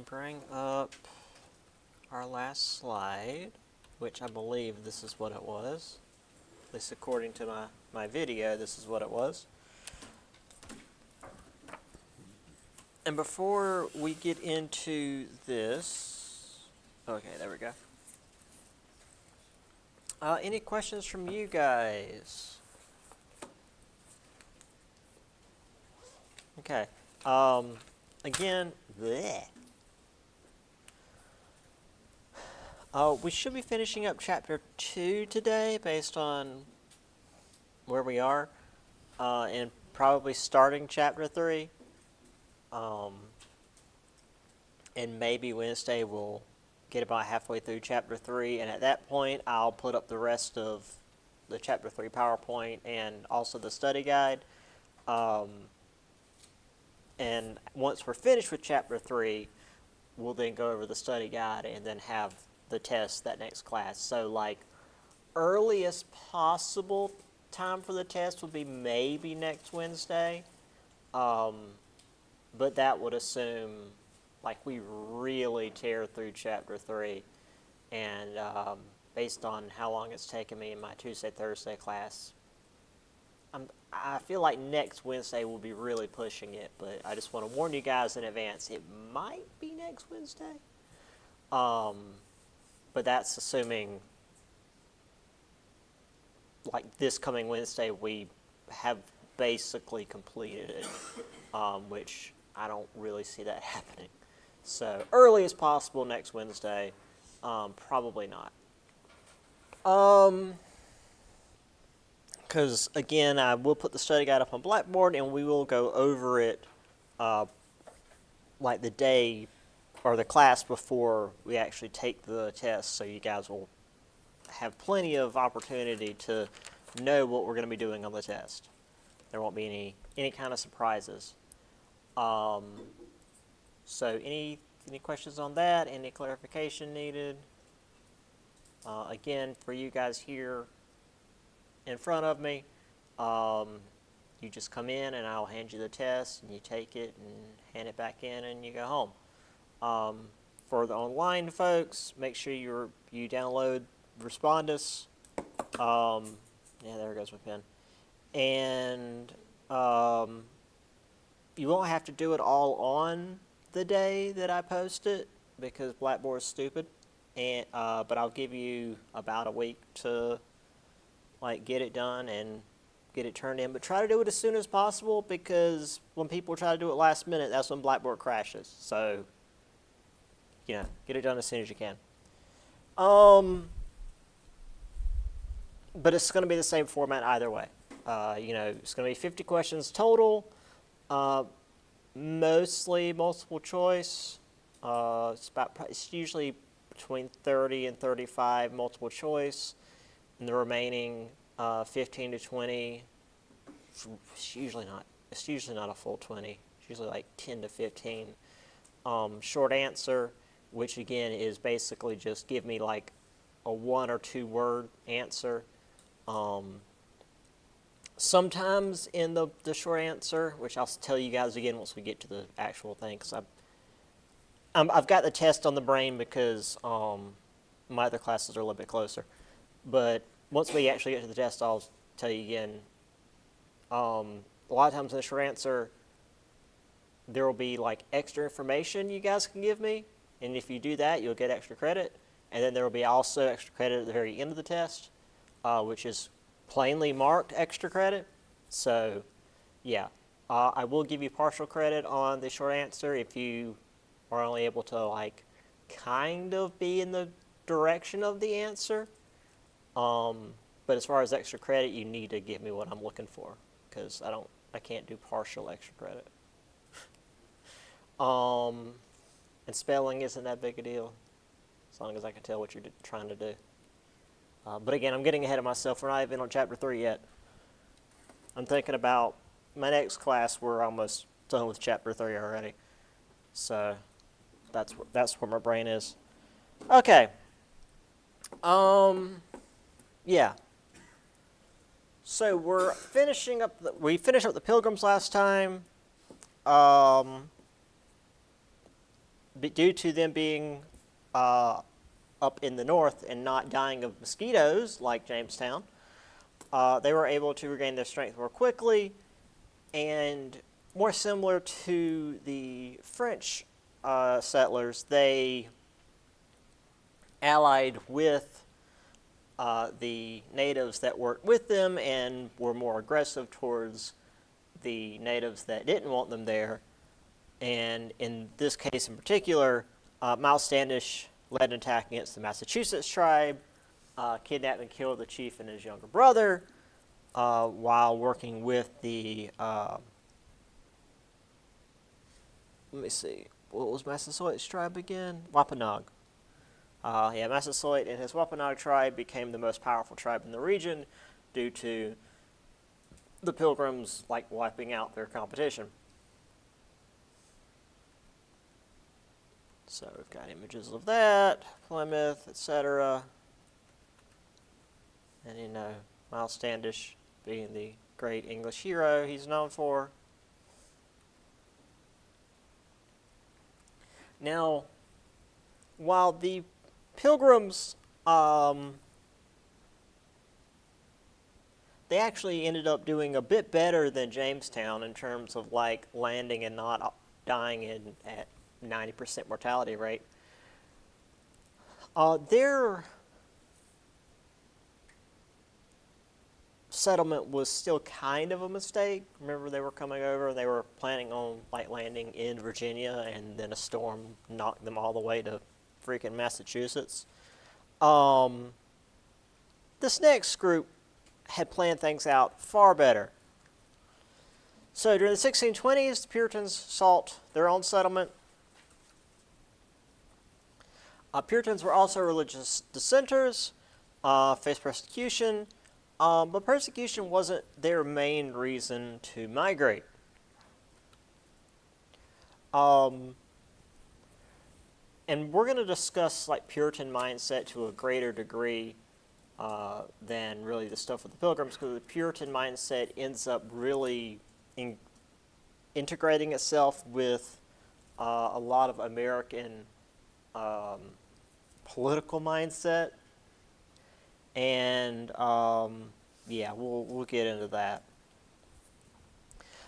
bring up our last slide, which I believe this is what it was. At least according to my video, this is what it was. And before we get into this, okay, there we go. Any questions from you guys? Okay. Again, bleh. We should be finishing up chapter 2 today based on where we are, and probably starting chapter 3. And maybe Wednesday we'll get about halfway through chapter 3, and at that point I'll put up the rest of the chapter 3 PowerPoint and also the study guide. And once we're finished with chapter 3, we'll then go over the study guide and then have the test that next class. So like earliest possible time for the test would be maybe next Wednesday. But that would assume like we really tear through chapter 3, and based on how long it's taken me in my Tuesday, Thursday class, I feel like next Wednesday will be really pushing it, but I just want to warn you guys in advance, it might be next Wednesday. But that's assuming like this coming Wednesday we have basically completed it, which I don't really see that happening. So early as possible next Wednesday, probably not. Because again, I will put the study guide up on Blackboard and we will go over it like the day or the class before we actually take the test, so you guys will have plenty of opportunity to know what we're going to be doing on the test. There won't be any kind of surprises. So any questions on that? Any clarification needed? Again, for you guys here in front of me, you just come in and I'll hand you the test and you take it and hand it back in and you go home. For the online folks, make sure you download Respondus. Yeah, there goes my pen. And you won't have to do it all on the day that I post it because Blackboard is stupid. And but I'll give you about a week to like get it done and get it turned in. But try to do it as soon as possible, because when people try to do it last minute, that's when Blackboard crashes. So, get it done as soon as you can. But it's going to be the same format either way. It's going to be 50 questions total, mostly multiple choice. It's usually between 30 and 35 multiple choice, and the remaining 15 to 20. It's usually not a full 20. It's usually like 10 to 15. Short answer, which again is basically just give me like a 1 or 2 word answer. Sometimes in the short answer, which I'll tell you guys again once we get to the actual thing, because I've got the test on the brain because my other classes are a little bit closer. But once we actually get to the test, I'll tell you again. A lot of times in the short answer, there will be like extra information you guys can give me, and if you do that, you'll get extra credit. And then there will be also extra credit at the very end of the test, which is plainly marked extra credit. So, yeah, I will give you partial credit on the short answer if you are only able to like kind of be in the direction of the answer. But as far as extra credit, you need to give me what I'm looking for, because I can't do partial extra credit. And spelling isn't that big a deal, as long as I can tell what you're trying to do. But again, I'm getting ahead of myself. We're not even on chapter 3 yet. I'm thinking about my next class. We're almost done with chapter 3 already. So that's where my brain is. Okay. Yeah. So we're finishing up. We finished up the Pilgrims last time. due to them being up in the north and not dying of mosquitoes like Jamestown, they were able to regain their strength more quickly, and more similar to the French settlers, they allied with the natives that worked with them and were more aggressive towards the natives that didn't want them there. And in this case in particular, Miles Standish led an attack against the Massachusetts tribe, kidnapped and killed the chief and his younger brother, while working with the, let me see, what was Massasoit's tribe again? Wampanoag. Massasoit and his Wampanoag tribe became the most powerful tribe in the region due to the Pilgrims wiping out their competition. So we've got images of that, Plymouth, etc. And Miles Standish being the great English hero he's known for. Now, while the Pilgrims, they actually ended up doing a bit better than Jamestown in terms of landing and not dying at 90% mortality rate. Their settlement was still kind of a mistake. Remember, they were coming over, they were planning on landing in Virginia, and then a storm knocked them all the way to freaking Massachusetts. This next group had planned things out far better. So during the 1620s, the Puritans sought their own settlement. Puritans were also religious dissenters, faced persecution, but persecution wasn't their main reason to migrate. And we're going to discuss Puritan mindset to a greater degree than really the stuff with the Pilgrims, because the Puritan mindset ends up really integrating itself with a lot of American political mindset, and we'll get into that.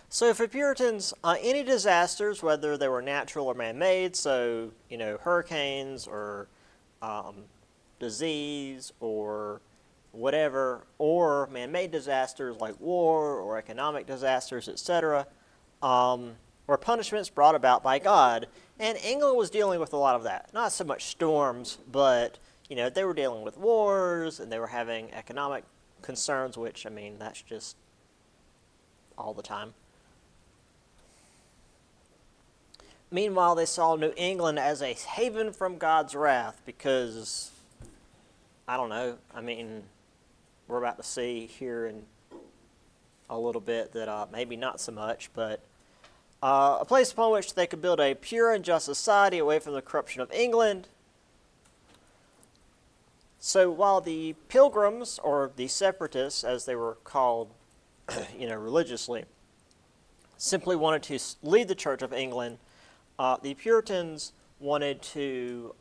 So for Puritans, any disasters, whether they were natural or man-made, so hurricanes or disease or whatever, or man-made disasters like war or economic disasters, etc., were punishments brought about by God. And England was dealing with a lot of that. Not so much storms, but they were dealing with wars, and they were having economic concerns, which, that's just all the time. Meanwhile, they saw New England as a haven from God's wrath because, I don't know, we're about to see here in a little bit that maybe not so much, but a place upon which they could build a pure and just society away from the corruption of England. So while the Pilgrims, or the Separatists, as they were called, religiously, simply wanted to lead the Church of England, the Puritans wanted to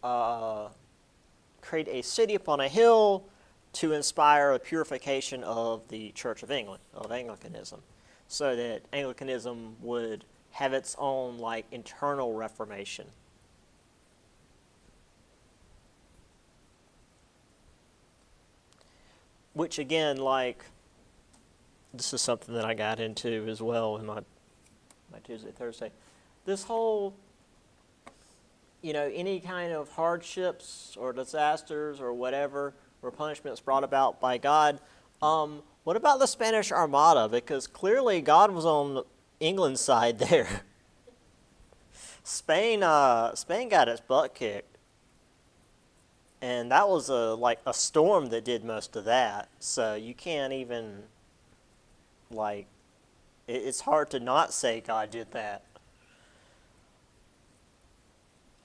create a city upon a hill to inspire a purification of the Church of England, of Anglicanism, so that Anglicanism would have its own internal reformation. Which again, this is something that I got into as well in my Tuesday, Thursday. This whole, any kind of hardships or disasters or whatever, or punishments brought about by God, what about the Spanish Armada? Because clearly God was on England's side there. Spain got its butt kicked. And that was a storm that did most of that. So you can't even, it's hard to not say God did that.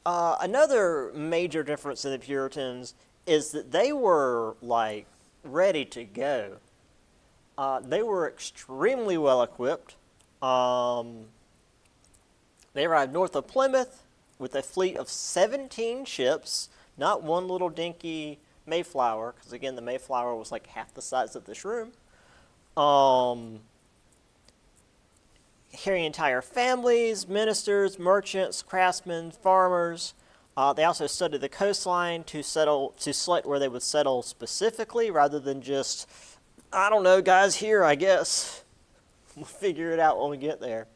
Another major difference in the Puritans is that they were, ready to go. They were extremely well equipped. They arrived north of Plymouth, with a fleet of 17 ships, not one little dinky Mayflower, because again, the Mayflower was like half the size of this room. Carrying entire families, ministers, merchants, craftsmen, farmers. They also studied the coastline to select where they would settle specifically, rather than just, I don't know, guys, here, I guess. We'll figure it out when we get there.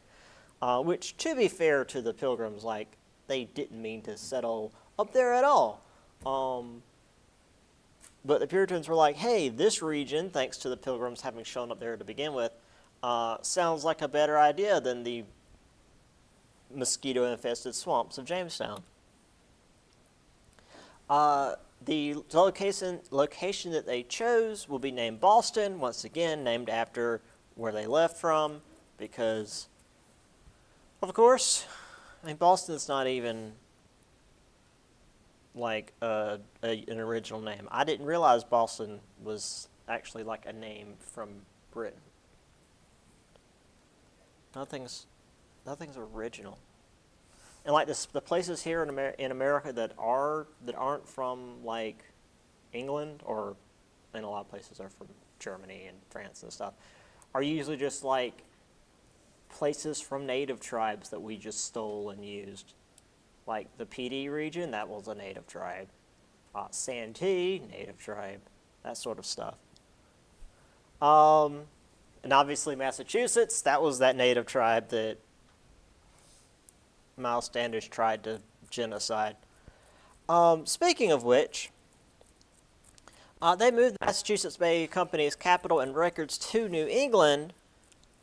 Which, to be fair to the Pilgrims, like, they didn't mean to settle up there at all. But the Puritans were like, hey, this region, thanks to the Pilgrims having shown up there to begin with, sounds like a better idea than the mosquito-infested swamps of Jamestown. The location that they chose will be named Boston, once again named after where they left from, because, of course, I mean, Boston's not even like an original name. I didn't realize Boston was actually like a name from Britain. Nothing's original. And like the places here in America that aren't from like England, or in a lot of places are from Germany and France and stuff, are usually just like places from native tribes that we just stole and used. Like the PD region, that was a native tribe. Santee, native tribe, that sort of stuff. And obviously Massachusetts, that was that native tribe that Miles Standish tried to genocide. Speaking of which, they moved the Massachusetts Bay Company's capital and records to New England,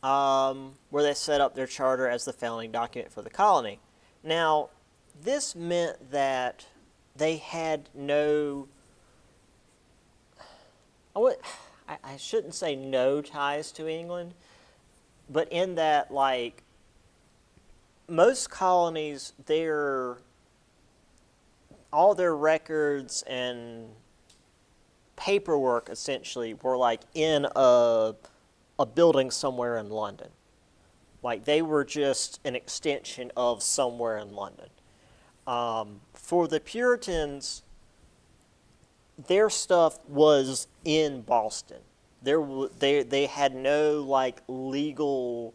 where they set up their charter as the founding document for the colony. Now, this meant that they had no, I shouldn't say no ties to England, but in that, like, most colonies, all their records and paperwork essentially were like in a building somewhere in London. Like they were just an extension of somewhere in London. For the Puritans, their stuff was in Boston. They had no like legal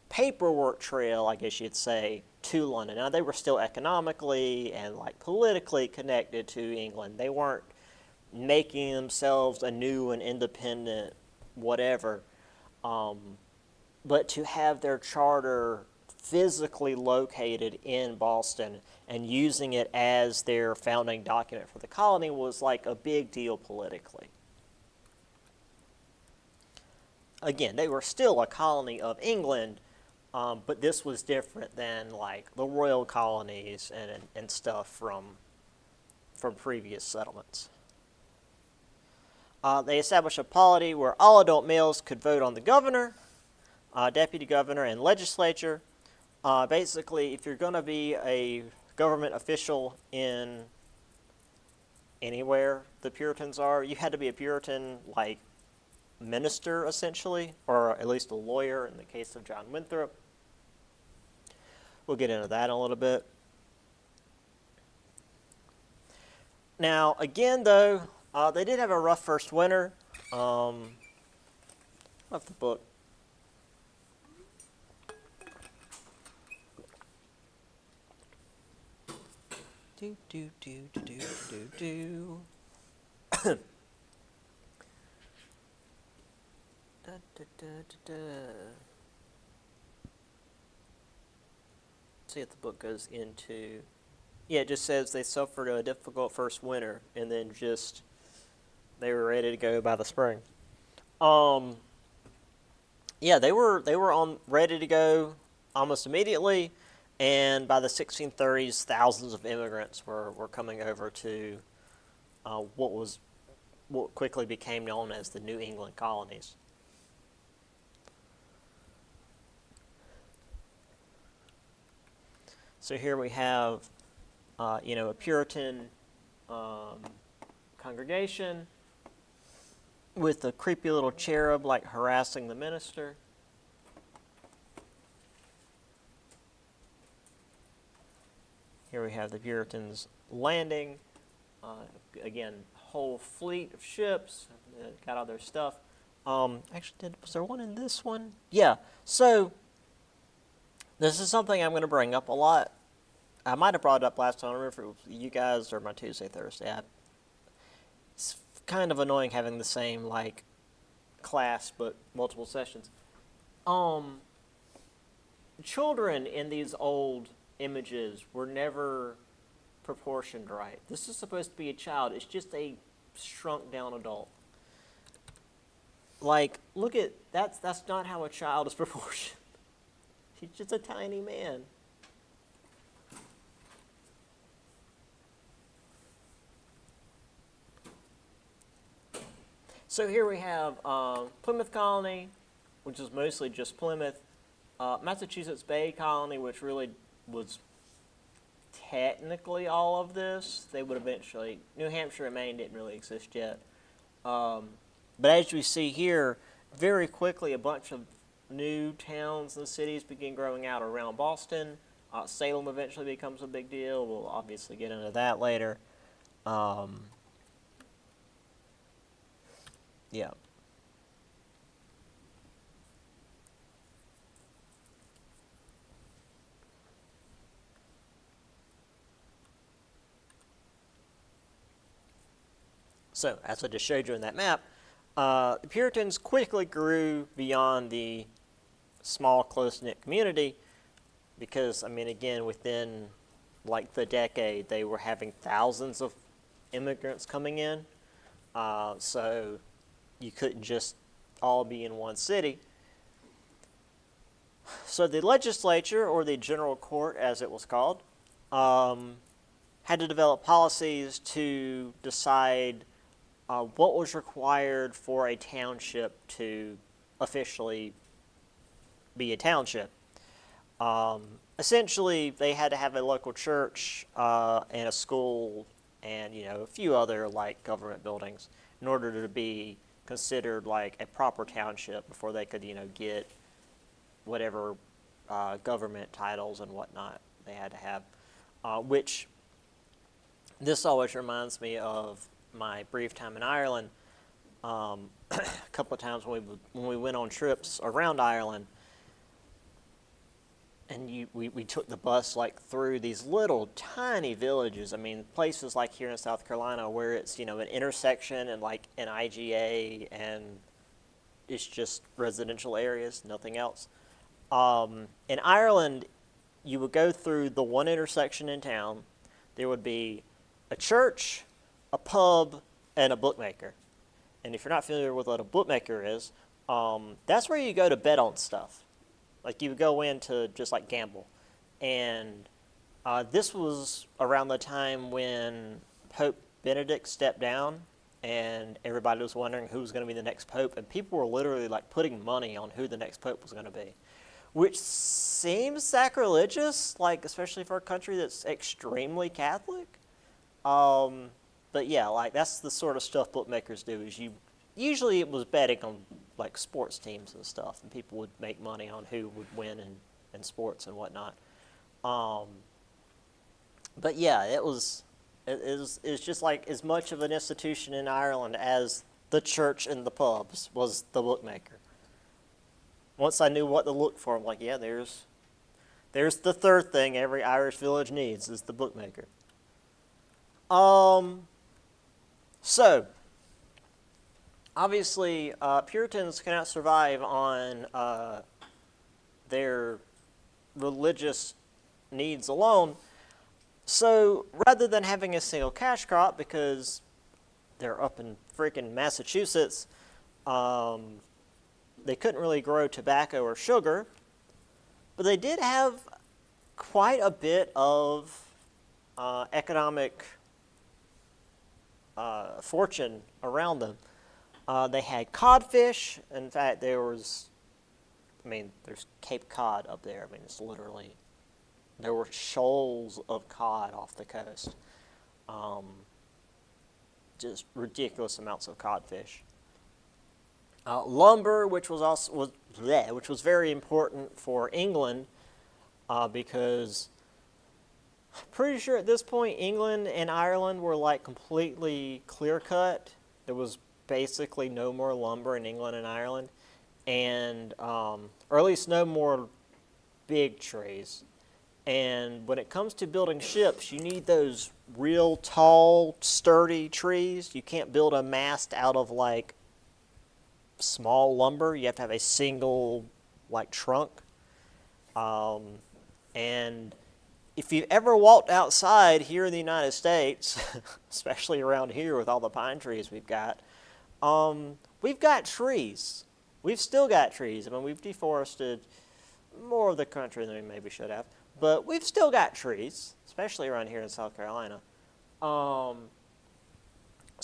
paperwork trail, I guess you'd say, to London. Now they were still economically and like politically connected to England. They weren't making themselves a new and independent whatever. But to have their charter physically located in Boston and using it as their founding document for the colony was like a big deal politically. Again, they were still a colony of England, but this was different than like the royal colonies and stuff from previous settlements. They established a polity where all adult males could vote on the governor, deputy governor, and legislature. Basically, if you're going to be a government official in anywhere the Puritans are, you had to be a Puritan, like, minister, essentially, or at least a lawyer in the case of John Winthrop. We'll get into that in a little bit. Now, again, though, they did have a rough first winter. Of the book. See if the book goes into. Yeah, it just says they suffered a difficult first winter, and then just they were ready to go by the spring. Yeah, they were ready to go almost immediately, and by the 1630s, thousands of immigrants were coming over to what quickly became known as the New England colonies. So here we have, a Puritan congregation with a creepy little cherub like harassing the minister. Here we have the Puritans landing. Again, whole fleet of ships, got all their stuff. Actually, was there one in this one? Yeah. So this is something I'm going to bring up a lot. I might have brought it up last time. I don't remember if it was you guys or my Tuesday, Thursday. It's kind of annoying having the same like class but multiple sessions. Children in these old images were never proportioned right. This is supposed to be a child. It's just a shrunk down adult. Like, look at that's not how a child is proportioned. He's just a tiny man. So here we have Plymouth Colony, which is mostly just Plymouth. Massachusetts Bay Colony, which really was technically all of this. They would eventually, New Hampshire and Maine didn't really exist yet. But as we see here, very quickly a bunch of new towns and cities begin growing out around Boston. Salem eventually becomes a big deal. We'll obviously get into that later. Yeah. So, as I just showed you in that map, the Puritans quickly grew beyond the small, close-knit community because, I mean, again, within like the decade, they were having thousands of immigrants coming in. So you couldn't just all be in one city. So the legislature, or the general court as it was called, had to develop policies to decide what was required for a township to officially be a township. Essentially, they had to have a local church and a school and a few other like government buildings in order to be considered like a proper township before they could get whatever government titles and whatnot they had to have. Which this always reminds me of my brief time in Ireland. A couple of times when we went on trips around Ireland, and we took the bus like through these little tiny villages. I mean, places like here in South Carolina where it's an intersection and like an IGA and it's just residential areas, nothing else. In Ireland, you would go through the one intersection in town. There would be a church, a pub, and a bookmaker. And if you're not familiar with what a bookmaker is, that's where you go to bet on stuff. Like you would go in to just like gamble. And this was around the time when Pope Benedict stepped down and everybody was wondering who was going to be the next pope. And people were literally like putting money on who the next pope was going to be, which seems sacrilegious, like especially for a country that's extremely Catholic. But yeah, like that's the sort of stuff bookmakers do. Is usually it was betting on like sports teams and stuff, and people would make money on who would win in sports and whatnot. But yeah, it was just like as much of an institution in Ireland as the church and the pubs was the bookmaker. Once I knew what to look for, I'm like, yeah, there's the third thing every Irish village needs is the bookmaker. So, obviously, Puritans cannot survive on their religious needs alone. So, rather than having a single cash crop, because they're up in freaking Massachusetts, they couldn't really grow tobacco or sugar, but they did have quite a bit of economic fortune around them. They had codfish. In fact, there's Cape Cod up there. I mean, it's literally, there were shoals of cod off the coast. Just ridiculous amounts of codfish. Lumber, which was very important for England, because Pretty sure at this point, England and Ireland were like completely clear cut. There was basically no more lumber in England and Ireland, and or at least no more big trees. And when it comes to building ships, you need those real tall, sturdy trees. You can't build a mast out of like small lumber. You have to have a single like trunk. And if you've ever walked outside here in the United States, especially around here with all the pine trees we've got trees. We've still got trees. I mean, we've deforested more of the country than we maybe should have, but we've still got trees, especially around here in South Carolina. So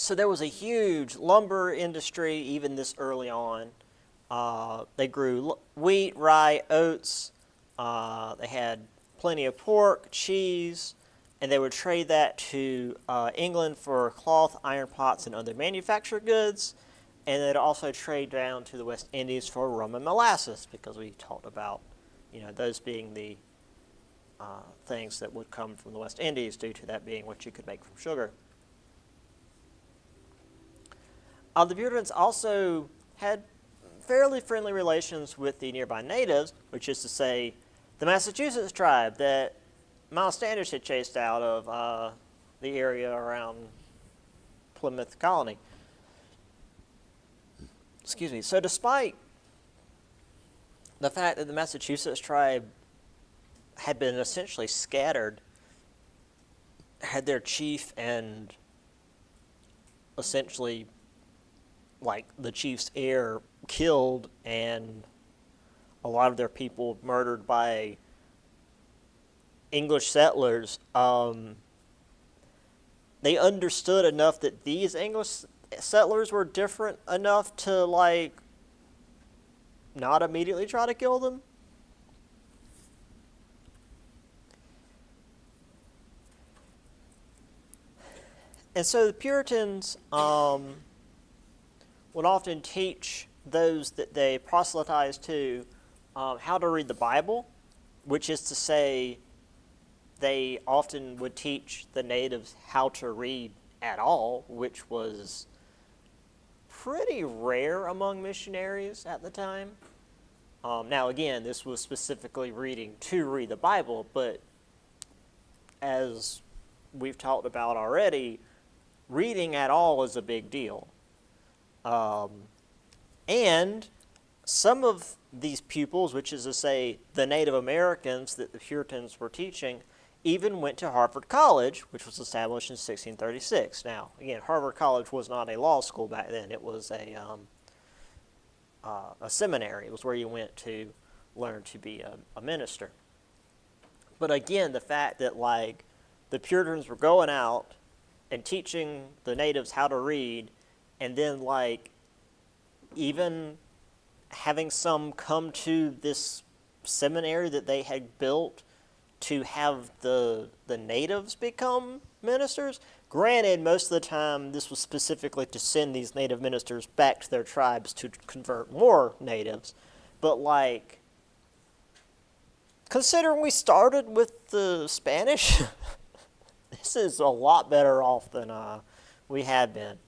there was a huge lumber industry even this early on. They grew wheat, rye, oats. They had plenty of pork, cheese, and they would trade that to England for cloth, iron pots, and other manufactured goods. And they'd also trade down to the West Indies for rum and molasses, because we talked about, those being the things that would come from the West Indies due to that being what you could make from sugar. The Puritans also had fairly friendly relations with the nearby natives, which is to say the Massachusetts tribe that Miles Standish had chased out of the area around Plymouth Colony. Excuse me. So despite the fact that the Massachusetts tribe had been essentially scattered, had their chief and essentially like the chief's heir killed and a lot of their people murdered by English settlers, they understood enough that these English settlers were different enough to like not immediately try to kill them. And so the Puritans would often teach those that they proselytized to how to read the Bible, which is to say they often would teach the natives how to read at all, which was pretty rare among missionaries at the time. Now, again, this was specifically reading to read the Bible, but as we've talked about already, reading at all is a big deal. And some of these pupils, which is to say the Native Americans that the Puritans were teaching, even went to Harvard College, which was established in 1636. Now, again, Harvard College was not a law school back then. It was a seminary. It was where you went to learn to be a minister. But again, the fact that like the Puritans were going out and teaching the natives how to read, and then like even having some come to this seminary that they had built to have the natives become ministers. Granted, most of the time this was specifically to send these native ministers back to their tribes to convert more natives. But like, considering we started with the Spanish, this is a lot better off than we had been.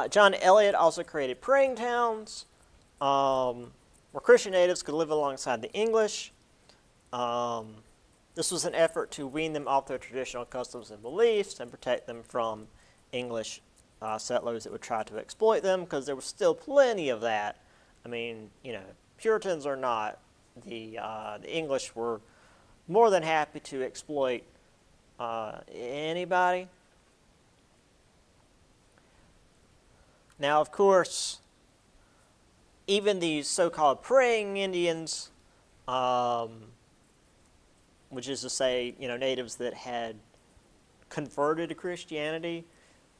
John Eliot also created praying towns where Christian natives could live alongside the English. This was an effort to wean them off their traditional customs and beliefs and protect them from English settlers that would try to exploit them, because there was still plenty of that. I mean, Puritans or not, the English were more than happy to exploit anybody. Now, of course, even these so-called praying Indians, which is to say, natives that had converted to Christianity,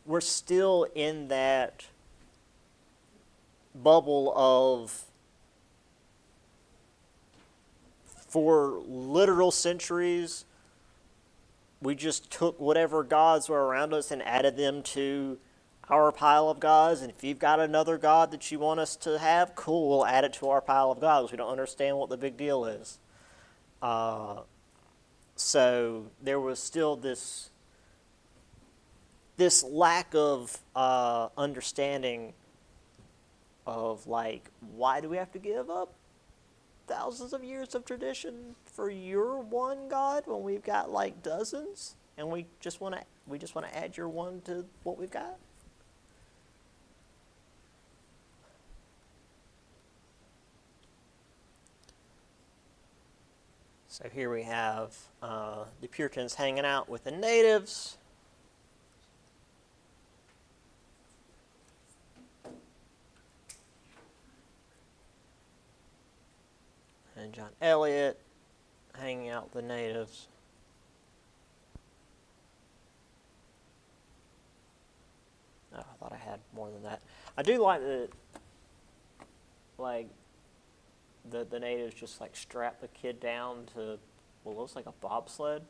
were still in that bubble of, for literal centuries, we just took whatever gods were around us and added them to our pile of gods, and if you've got another god that you want us to have, cool, we'll add it to our pile of gods. We don't understand what the big deal is. So there was still this lack of understanding of, like, why do we have to give up thousands of years of tradition for your one God when we've got like dozens, and we just want to add your one to what we've got? So here we have the Puritans hanging out with the natives. And John Eliot hanging out with the natives. Oh, I thought I had more than that. I do like that, like, the natives just like strap the kid down to what looks like a bobsled.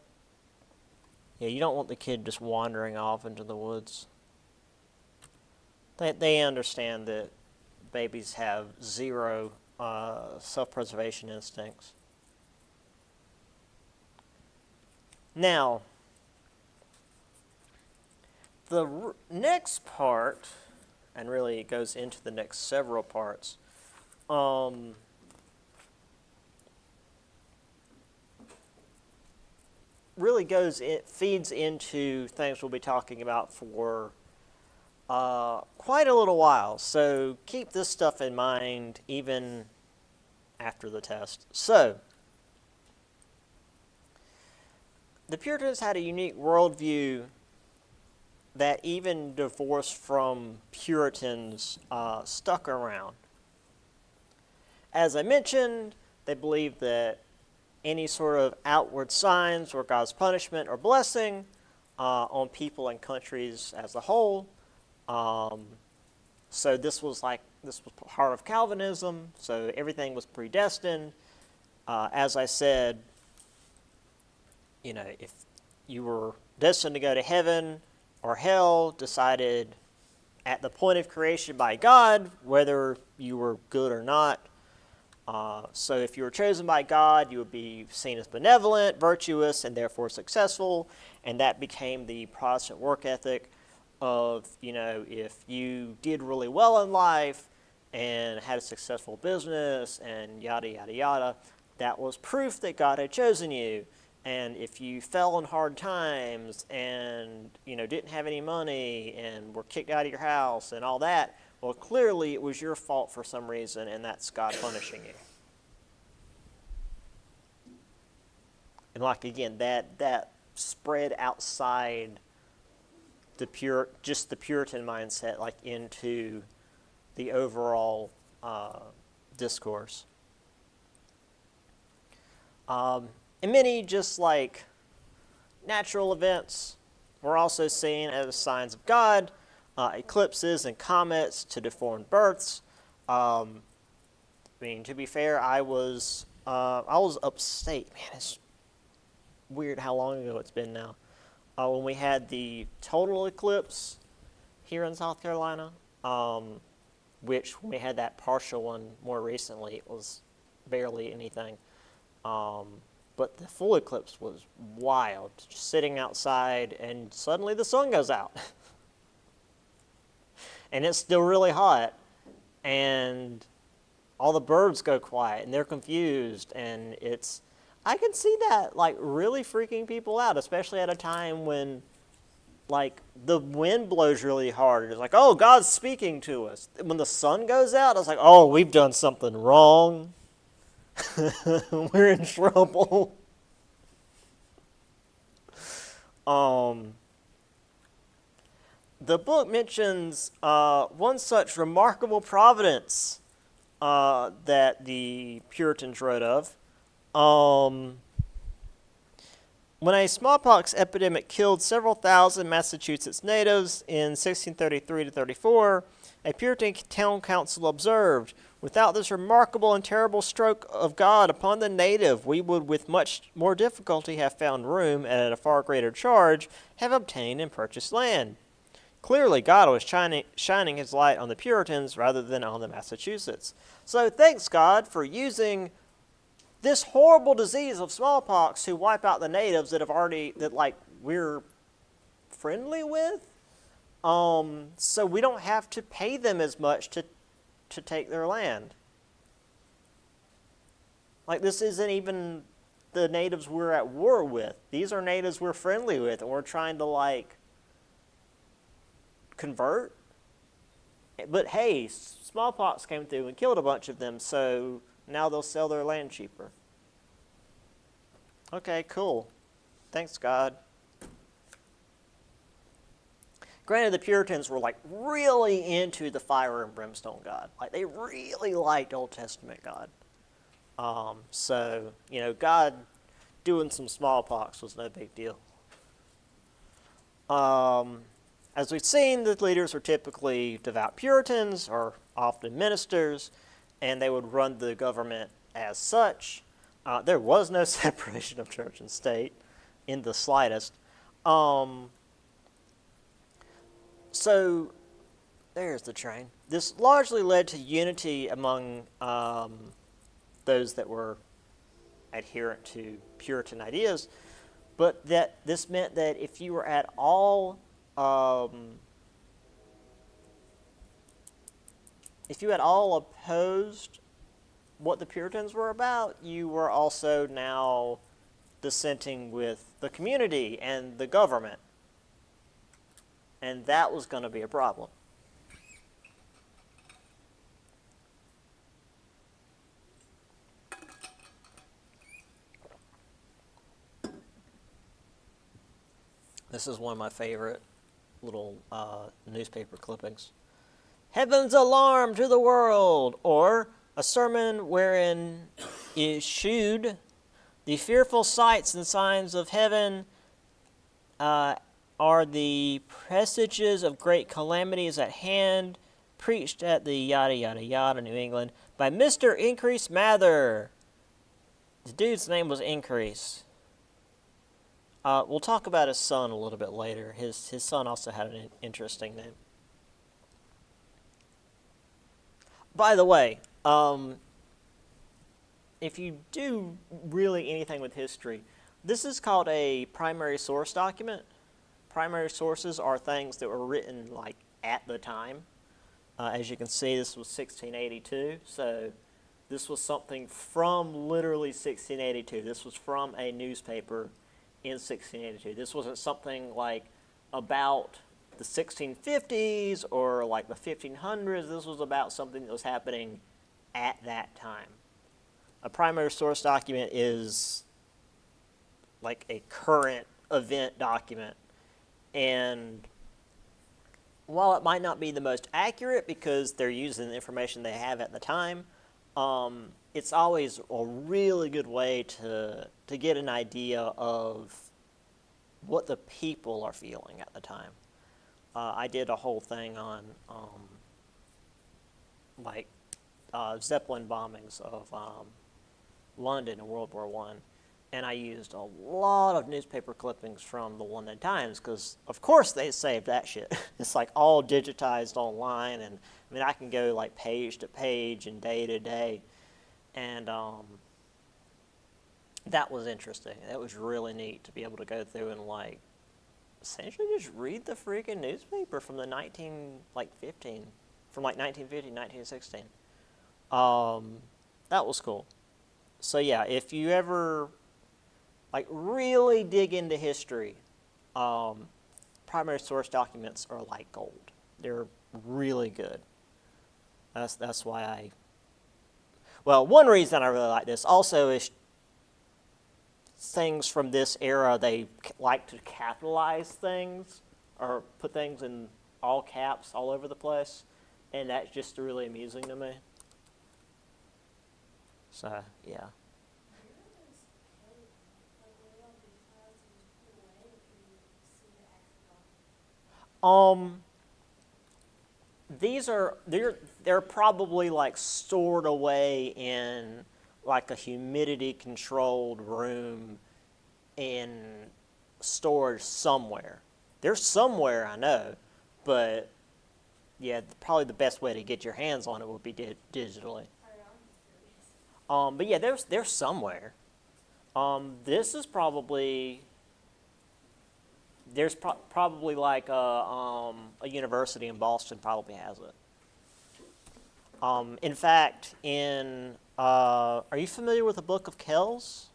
Yeah, you don't want the kid just wandering off into the woods. They understand that babies have zero self-preservation instincts. Now, the next part, and really it goes into the next several parts, really feeds into things we'll be talking about for quite a little while. So keep this stuff in mind even after the test. So, the Puritans had a unique worldview that even divorce from Puritans stuck around. As I mentioned, they believed that any sort of outward signs were God's punishment or blessing on people and countries as a whole. So this was part of Calvinism, so everything was predestined. As I said, if you were destined to go to heaven or hell, decided at the point of creation by God, whether you were good or not. So if you were chosen by God, you would be seen as benevolent, virtuous, and therefore successful, and that became the Protestant work ethic of, if you did really well in life and had a successful business and yada, yada, yada, that was proof that God had chosen you. And if you fell in hard times and, didn't have any money and were kicked out of your house and all that, well, clearly it was your fault for some reason, and that's God punishing you. And again, that spread outside the Puritan mindset, into the overall discourse. And many just natural events were also seen as signs of God. Eclipses and comets to deformed births. To be fair, I was upstate. Man, it's weird how long ago it's been now. When we had the total eclipse here in South Carolina, which when we had that partial one more recently, it was barely anything. But the full eclipse was wild. Just sitting outside and suddenly the sun goes out. And it's still really hot. And all the birds go quiet and they're confused. And I can see that really freaking people out, especially at a time when the wind blows really hard. It's oh, God's speaking to us. When the sun goes out, it's oh, we've done something wrong. We're in trouble. The book mentions one such remarkable providence that the Puritans wrote of. When a smallpox epidemic killed several thousand Massachusetts natives in 1633 to 34, a Puritan town council observed, "Without this remarkable and terrible stroke of God upon the native, we would with much more difficulty have found room, and at a far greater charge, have obtained and purchased land." Clearly, God was shining his light on the Puritans rather than on the Massachusetts. So thanks, God, for using this horrible disease of smallpox who wipe out the natives that we're friendly with. So we don't have to pay them as much to take their land. Like, this isn't even the natives we're at war with. These are natives we're friendly with, and we're trying to, convert. But hey, smallpox came through and killed a bunch of them, so now they'll sell their land cheaper. Okay, cool. Thanks, God. Granted, the Puritans were really into the fire and brimstone God. They really liked Old Testament God. So, God doing some smallpox was no big deal. As we've seen, the leaders were typically devout Puritans or often ministers, and they would run the government as such. There was no separation of church and state in the slightest. So, there's the train. This largely led to unity among those that were adherent to Puritan ideas, but that this meant that if you were at all opposed what the Puritans were about, you were also now dissenting with the community and the government. And that was going to be a problem. This is one of my favorite little newspaper clippings. Heaven's alarm to the world, or a sermon wherein is shewed the fearful sights and signs of heaven are the presages of great calamities at hand, preached at the yada yada yada New England by Mr. Increase Mather. The dude's name was Increase. We'll talk about his son a little bit later. His son also had an interesting name. By the way, if you do really anything with history, this is called a primary source document. Primary sources are things that were written at the time. As you can see, this was 1682, so this was something from literally 1682. This was from a newspaper in 1682. This wasn't something about the 1650s or the 1500s. This was about something that was happening at that time. A primary source document is a current event document. And while it might not be the most accurate because they're using the information they have at the time, it's always a really good way to get an idea of what the people are feeling at the time. I did a whole thing on Zeppelin bombings of London in World War I. And I used a lot of newspaper clippings from the London Times because, of course, they saved that shit. It's all digitized online, and I can go page to page and day to day, and that was interesting. That was really neat to be able to go through and essentially just read the freaking newspaper from the 1915, from 1950, 1916. That was cool. So yeah, if you ever really dig into history, primary source documents are like gold. They're really good. That's why one reason I really like this also is things from this era, they like to capitalize things or put things in all caps all over the place, and that's just really amusing to me. So, yeah. They're probably stored away in a humidity controlled room in storage somewhere. They're somewhere, I know, but yeah, probably the best way to get your hands on it would be digitally. But yeah, there's somewhere. This is probably probably like a university in Boston probably has it. In fact, are you familiar with the Book of Kells?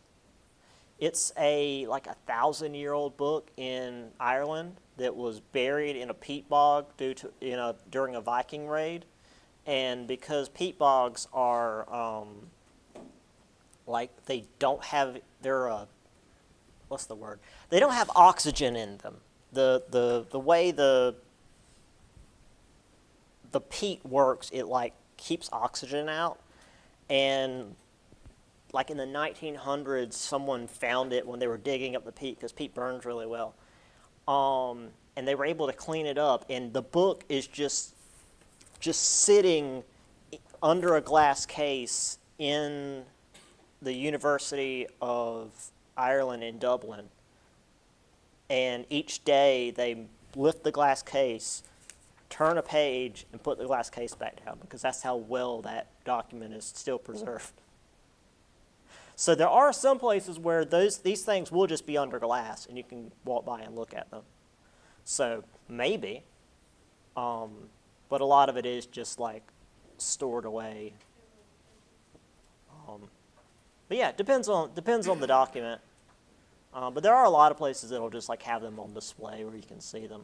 It's like 1,000-year-old book in Ireland that was buried in a peat bog during a Viking raid, and because peat bogs are like they don't have what's the word? They don't have oxygen in them. The way the peat works, it like keeps oxygen out, and like in the 1900s, someone found it when they were digging up the peat because peat burns really well, and they were able to clean it up. And the book is just sitting under a glass case in the University of Ireland in Dublin. And each day they lift the glass case, turn a page, and put the glass case back down because that's how well that document is still preserved. So there are some places where these things will just be under glass and you can walk by and look at them. So maybe, but a lot of it is just like stored away. But yeah, it depends on the document. But there are a lot of places that'll just like have them on display where you can see them.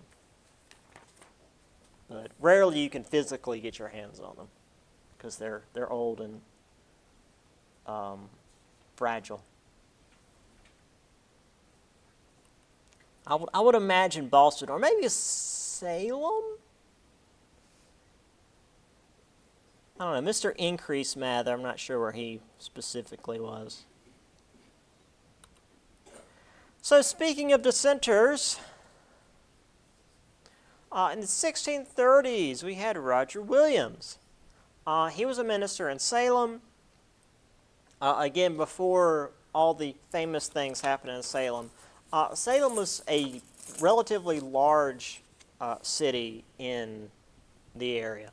But rarely you can physically get your hands on them because they're old and fragile. I would imagine Boston or maybe Salem. I don't know, Mr. Increase Mather, I'm not sure where he specifically was. So speaking of dissenters, in the 1630s we had Roger Williams. He was a minister in Salem. Again, before all the famous things happened in Salem, Salem was a relatively large city in the area.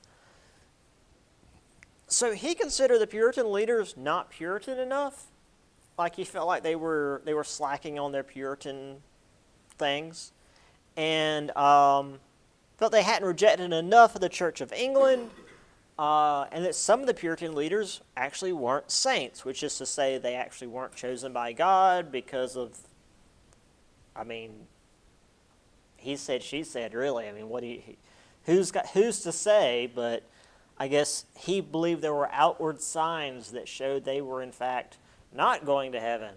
So he considered the Puritan leaders not Puritan enough. Like he felt like they were slacking on their Puritan things, and felt they hadn't rejected enough of the Church of England, and that some of the Puritan leaders actually weren't saints, which is to say they actually weren't chosen by God because of, he said, she said, really. Who's to say? But I guess he believed there were outward signs that showed they were in fact not going to heaven.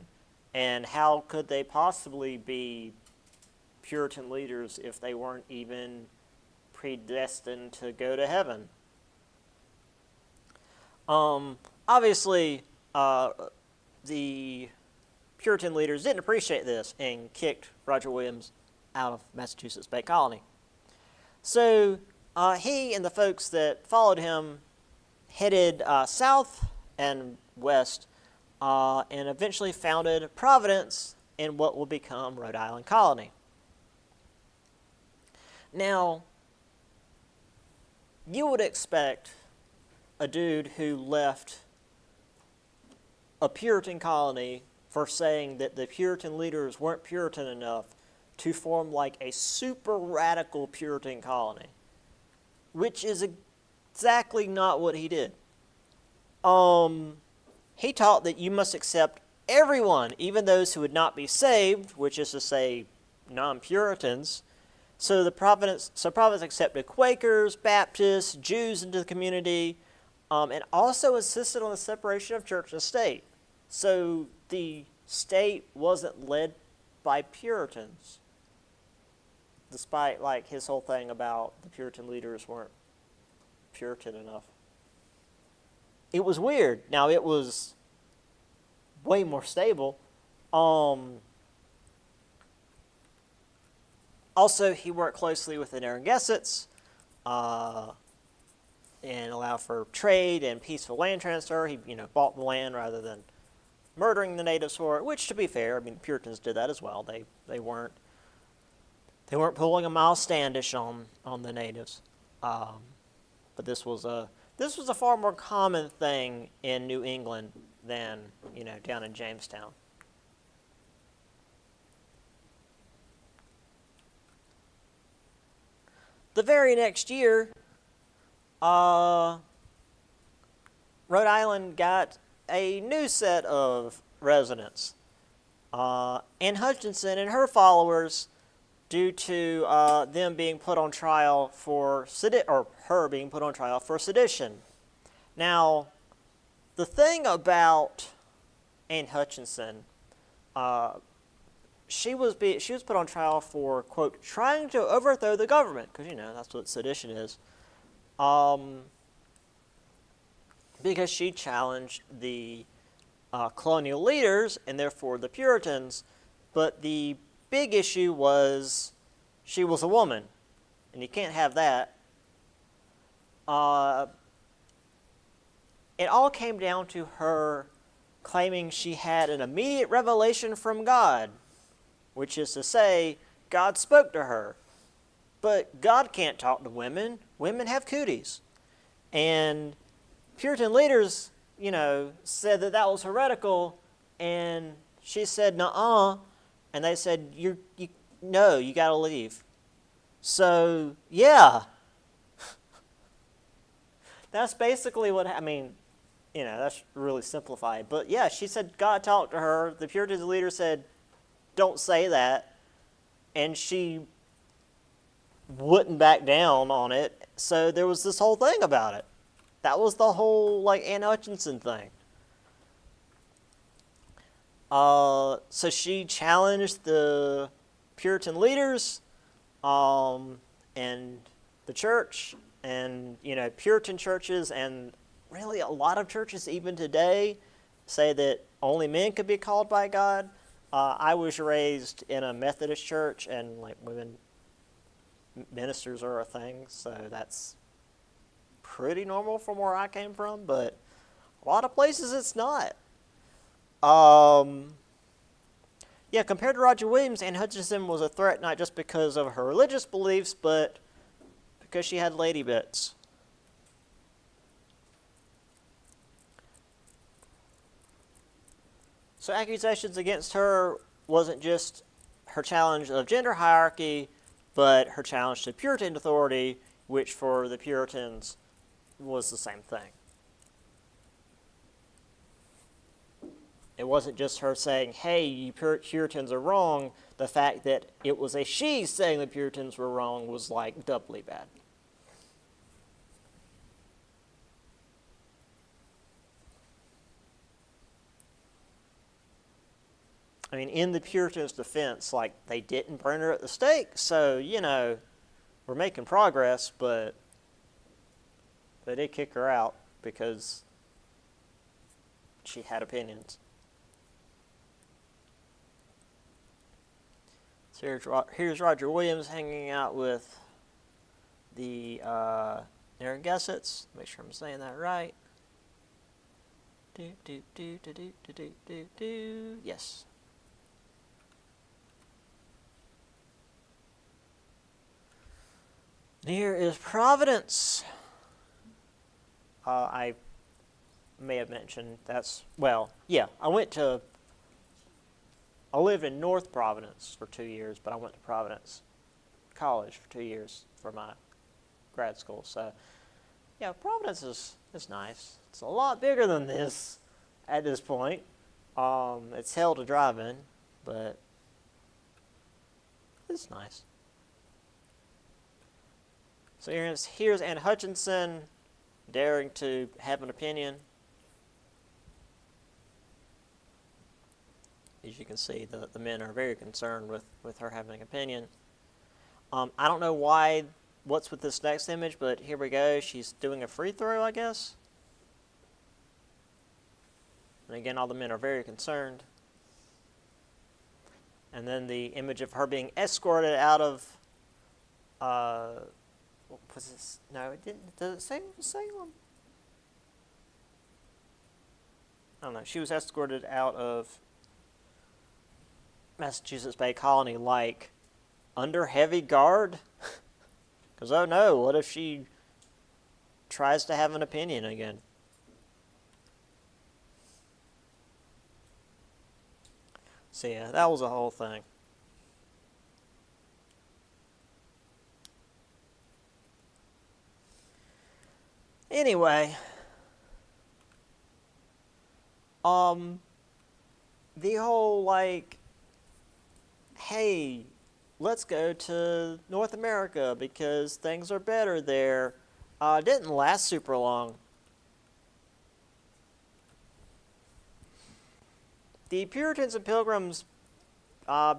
And how could they possibly be Puritan leaders if they weren't even predestined to go to heaven? Obviously, the Puritan leaders didn't appreciate this and kicked Roger Williams out of Massachusetts Bay Colony. So he and the folks that followed him headed south and west and eventually founded Providence in what will become Rhode Island Colony. Now, you would expect a dude who left a Puritan colony for saying that the Puritan leaders weren't Puritan enough to form like a super radical Puritan colony, which is exactly not what he did. He taught that you must accept everyone, even those who would not be saved, which is to say non-Puritans. So Providence accepted Quakers, Baptists, Jews into the community, and also insisted on the separation of church and state. So the state wasn't led by Puritans, despite like his whole thing about the Puritan leaders weren't Puritan enough. It was weird. Now, it was way more stable. Also, he worked closely with the Narragansetts and allowed for trade and peaceful land transfer. He, bought the land rather than murdering the natives for it. Which, to be fair, Puritans did that as well. They weren't pulling a Miles Standish on the natives. But this was a far more common thing in New England than, down in Jamestown. The very next year, Rhode Island got a new set of residents. Anne Hutchinson and her followers, due to them being put on trial for her being put on trial for sedition. Now, the thing about Anne Hutchinson, she was put on trial for, quote, trying to overthrow the government, because that's what sedition is, because she challenged the colonial leaders and therefore the Puritans, but the big issue was she was a woman, and you can't have that. It all came down to her claiming she had an immediate revelation from God, which is to say, God spoke to her. But God can't talk to women. Women have cooties. And Puritan leaders, said that was heretical, and she said, nuh-uh, and they said, no, you got to leave. So, yeah. That's basically what, that's really simplified. But yeah, she said God talked to her. The Puritan leader said, don't say that. And she wouldn't back down on it. So there was this whole thing about it. That was the whole, Anne Hutchinson thing. So she challenged the Puritan leaders and the church and, Puritan churches, and really a lot of churches even today say that only men could be called by God. I was raised in a Methodist church, and women ministers are a thing, so that's pretty normal from where I came from, but a lot of places it's not. Yeah, compared to Roger Williams, Anne Hutchinson was a threat not just because of her religious beliefs, but because she had lady bits. So accusations against her wasn't just her challenge of gender hierarchy, but her challenge to Puritan authority, which for the Puritans was the same thing. It wasn't just her saying, hey, you Puritans are wrong. The fact that it was a she saying the Puritans were wrong was doubly bad. In the Puritans' defense, they didn't burn her at the stake, so, we're making progress, but they did kick her out because she had opinions. So here's Roger Williams hanging out with the Narragansetts. Make sure I'm saying that right. Yes. Here is Providence. I may have mentioned I lived in North Providence for 2 years, but I went to Providence College for 2 years for my grad school. So, yeah, Providence is nice. It's a lot bigger than this at this point. It's hell to drive in, but it's nice. So here's Anne Hutchinson daring to have an opinion. As you can see, the men are very concerned with her having an opinion. I don't know what's with this next image, but here we go. She's doing a free throw, I guess. And again, all the men are very concerned. And then the image of her being escorted out of, what was this? No, it didn't. Does it say Salem? I don't know. She was escorted out of Massachusetts Bay Colony under heavy guard. Because, oh no, what if she tries to have an opinion again? So yeah, that was a whole thing. Anyway, um, the whole like, hey, let's go to North America because things are better there, didn't last super long. The Puritans and Pilgrims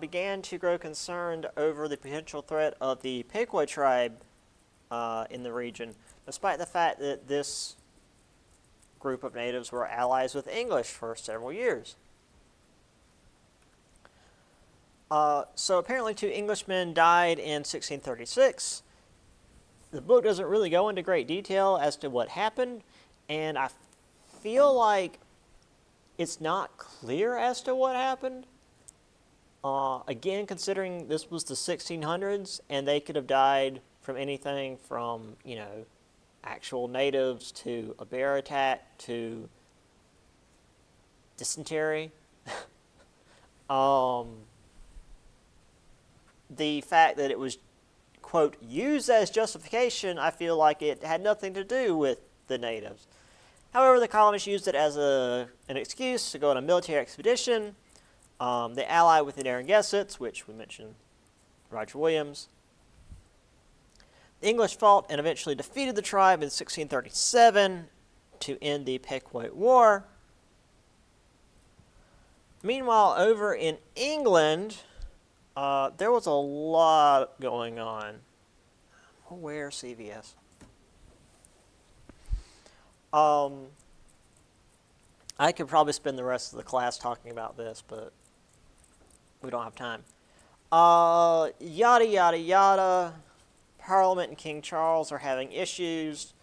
began to grow concerned over the potential threat of the Pequot tribe in the region, despite the fact that this group of natives were allies with English for several years. So apparently 2 Englishmen died in 1636. The book doesn't really go into great detail as to what happened, and I feel like it's not clear as to what happened. Again, considering this was the 1600s, and they could have died from anything from, actual natives to a bear attack to dysentery. The fact that it was, quote, used as justification, I feel like it had nothing to do with the natives. However, the colonists used it as an excuse to go on a military expedition. They allied with the Narragansetts, which we mentioned, Roger Williams. The English fought and eventually defeated the tribe in 1637 to end the Pequot War. Meanwhile, over in England, there was a lot going on. Where's CVS? I could probably spend the rest of the class talking about this, but we don't have time. Yada, yada, yada. Parliament and King Charles are having issues.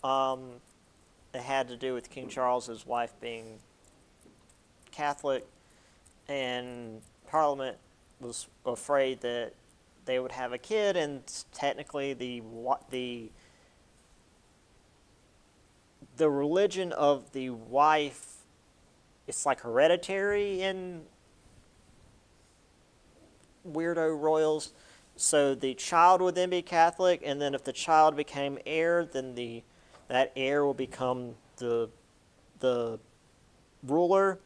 It had to do with King Charles's wife being Catholic, and Parliament was afraid that they would have a kid, and technically the religion of the wife, it's like hereditary in weirdo royals. So the child would then be Catholic, and then if the child became heir, then that heir will become the ruler.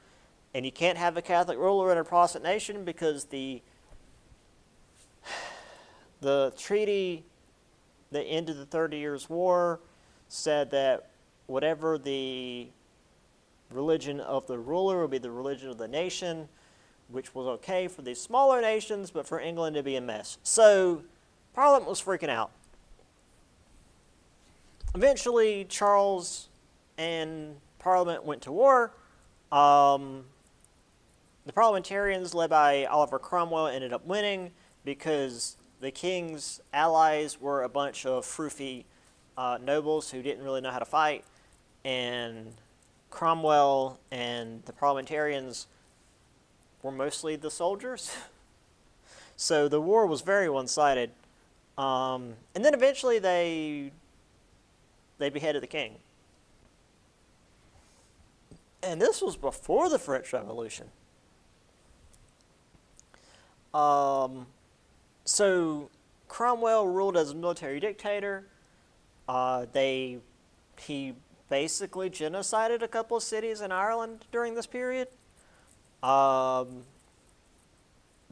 And you can't have a Catholic ruler in a Protestant nation because the treaty that ended the 30 Years' War said that whatever the religion of the ruler would be the religion of the nation, which was okay for these smaller nations, but for England to be a mess. So Parliament was freaking out. Eventually, Charles and Parliament went to war. The parliamentarians, led by Oliver Cromwell, ended up winning because the king's allies were a bunch of froofy nobles who didn't really know how to fight, and Cromwell and the parliamentarians were mostly the soldiers. So the war was very one-sided. And then eventually they beheaded the king. And this was before the French Revolution. So Cromwell ruled as a military dictator. He basically genocided a couple of cities in Ireland during this period. They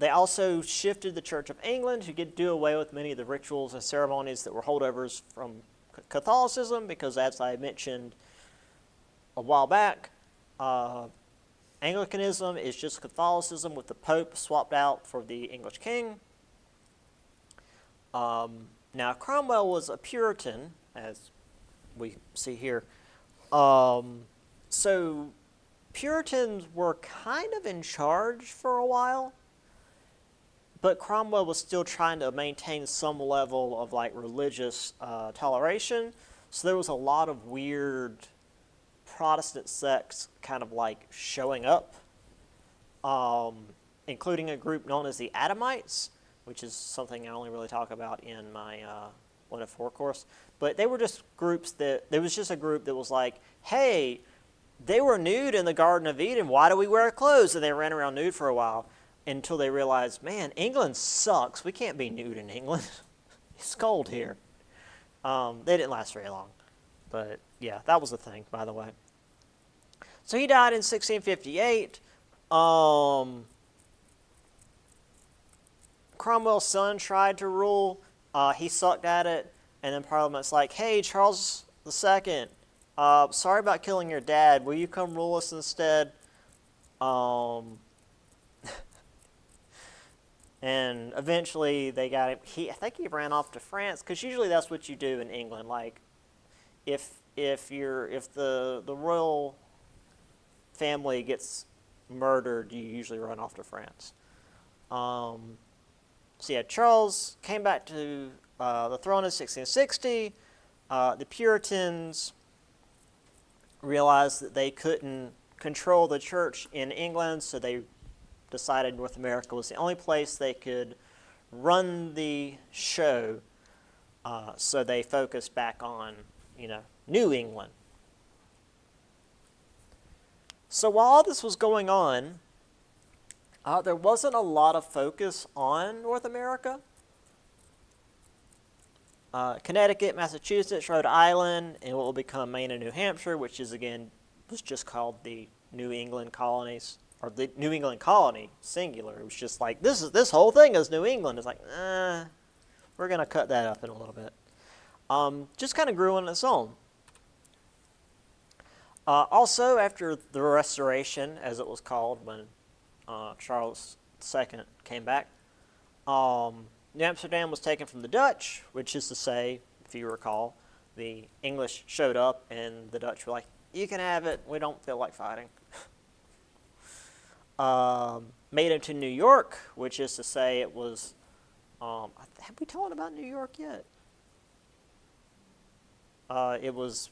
also shifted the Church of England to do away with many of the rituals and ceremonies that were holdovers from Catholicism, because as I mentioned a while back, Anglicanism is just Catholicism with the Pope swapped out for the English king. Now, Cromwell was a Puritan, as we see here. So Puritans were kind of in charge for a while, but Cromwell was still trying to maintain some level of religious toleration. So there was a lot of weird Protestant sects kind of showing up, including a group known as the Adamites, which is something I only really talk about in my 104 course. But they were just groups there was just a group that was like, hey, they were nude in the Garden of Eden, why do we wear clothes? And they ran around nude for a while. until they realized, man, England sucks. We can't be nude in England. It's cold here. They didn't last very long. But yeah, that was the thing, by the way. So he died in 1658. Cromwell's son tried to rule. He sucked at it. And then Parliament's like, hey, Charles II, sorry about killing your dad. Will you come rule us instead? And eventually they got him. I think he ran off to France, because usually that's what you do in England. Like, if the royal family gets murdered, you usually run off to France. So yeah, Charles came back to the throne in 1660. The Puritans realized that they couldn't control the church in England, so they decided North America was the only place they could run the show. So they focused back on, New England. So while all this was going on, there wasn't a lot of focus on North America. Connecticut, Massachusetts, Rhode Island, and what will become Maine and New Hampshire, which was just called the New England colonies, or the New England colony, singular. It was just like, this whole thing is New England. It's like, we're going to cut that up in a little bit. Just kind of grew on its own. Also, after the Restoration, as it was called when Charles II came back, New Amsterdam was taken from the Dutch, which is to say, if you recall, the English showed up and the Dutch were like, you can have it, we don't feel like fighting. Made into New York, which is to say it was, have we told about New York yet? It was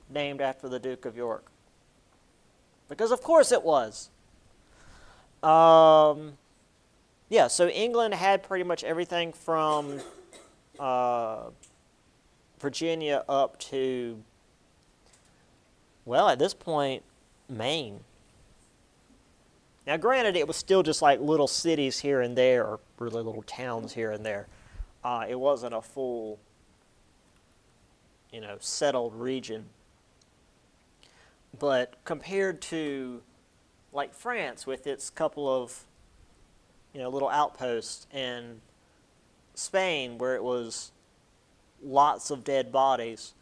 named after the Duke of York. Because of course it was. Yeah, so England had pretty much everything from Virginia up to, well, at this point, Maine. Now, granted, it was still just like little cities here and there, or really little towns here and there. It wasn't a full, settled region. But compared to, like, France with its couple of, little outposts, and Spain, where it was lots of dead bodies,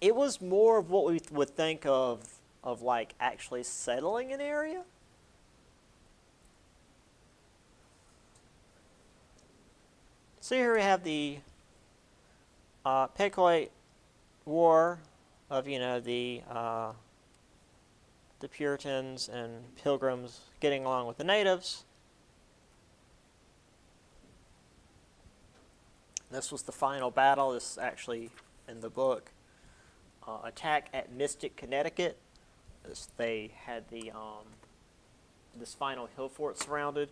it was more of what we would think of like actually settling an area. So here we have the Pequot War of the Puritans and Pilgrims getting along with the natives. This was the final battle. This is actually in the book. Attack at Mystic, Connecticut. They had this final hill fort surrounded.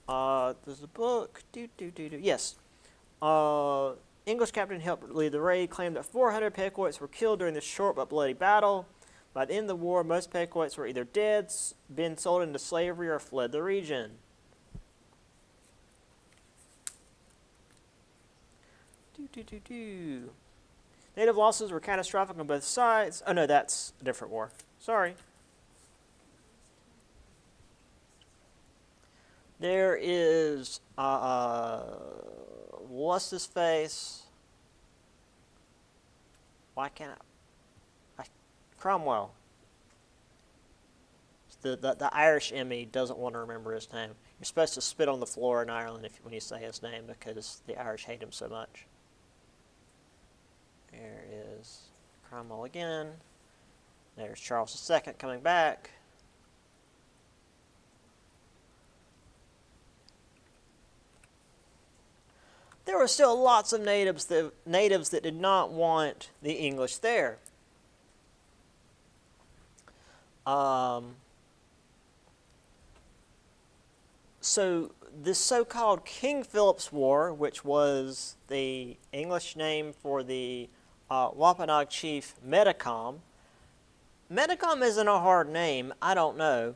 There's a book. Yes. English Captain helped lead the raid, claimed that 400 Pequots were killed during this short but bloody battle. By the end of the war, most Pequots were either dead, been sold into slavery, or fled the region. Native losses were catastrophic on both sides. Oh no, that's a different war. Sorry. There is, what's his face? Why can't I? Cromwell. The Irish Emmy doesn't want to remember his name. You're supposed to spit on the floor in Ireland when you say his name, because the Irish hate him so much. There is Cromwell again. There's Charles II coming back. There were still lots of natives that did not want the English there. So this so-called King Philip's War, which was the English name for the Wampanoag chief Metacom. Metacom isn't a hard name. I don't know.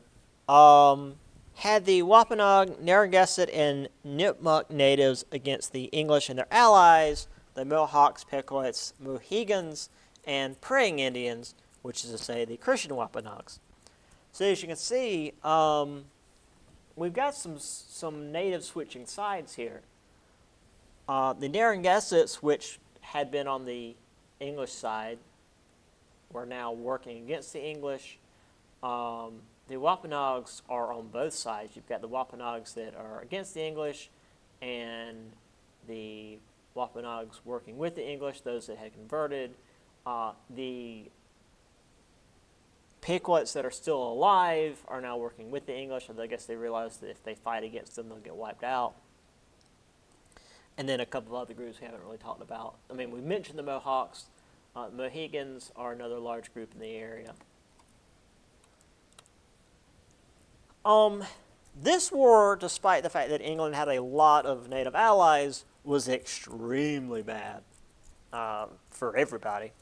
had the Wampanoag, Narragansett, and Nipmuc natives against the English and their allies, the Mohawks, Pequots, Mohegans, and Praying Indians, which is to say the Christian Wampanoags. So as you can see, we've got some native switching sides here. The Narragansetts, which had been on the English side, were now working against the English. The Wampanoags are on both sides. You've got the Wampanoags that are against the English and the Wampanoags working with the English, those that had converted. The Pequots that are still alive are now working with the English, and I guess they realize that if they fight against them, they'll get wiped out. And then a couple of other groups we haven't really talked about. I mean, we mentioned the Mohawks. Mohegans are another large group in the area. This war, despite the fact that England had a lot of native allies, was extremely bad for everybody.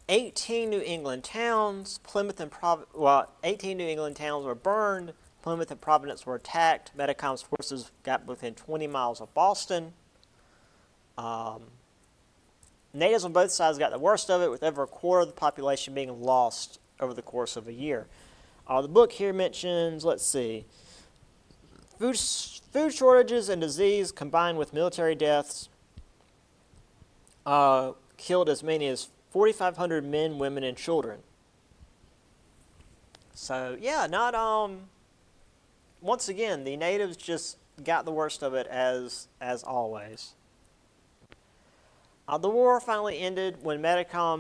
18 New England towns, 18 New England towns were burned. Plymouth and Providence were attacked. Metacom's forces got within 20 miles of Boston. Natives on both sides got the worst of it, with over a quarter of the population being lost over the course of a year. The book here mentions, let's see, food shortages and disease combined with military deaths killed as many as 4,500 men, women, and children. So, yeah, once again, the natives just got the worst of it as always. The war finally ended when Metacom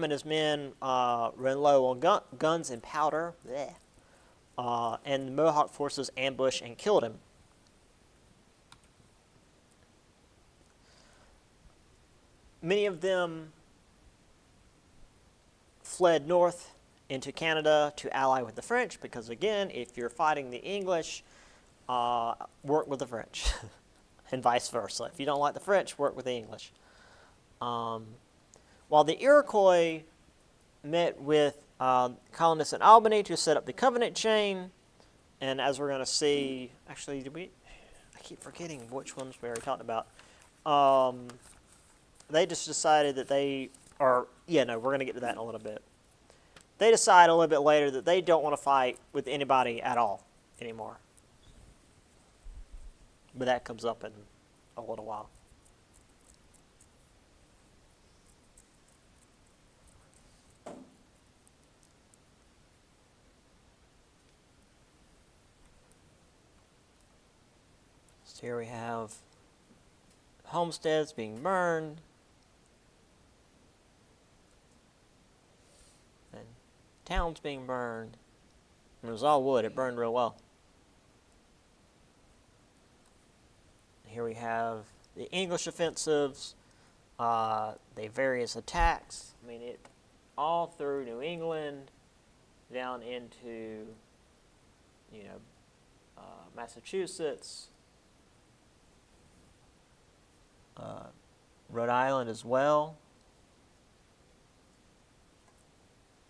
and his men ran low on guns and powder, and the Mohawk forces ambushed and killed him. Many of them fled north into Canada to ally with the French because, again, if you're fighting the English, work with the French. And vice versa. If you don't like the French, work with the English. While the Iroquois met with colonists in Albany to set up the Covenant chain, and as we're going to see, actually, I keep forgetting which ones we already talked about. They just decided that we're going to get to that in a little bit. They decide a little bit later that they don't want to fight with anybody at all anymore. But that comes up in a little while. So here we have homesteads being burned. And towns being burned. And it was all wood. It burned real well. Here we have the English offensives, the various attacks. I mean, it all through New England, down into, Massachusetts, Rhode Island as well.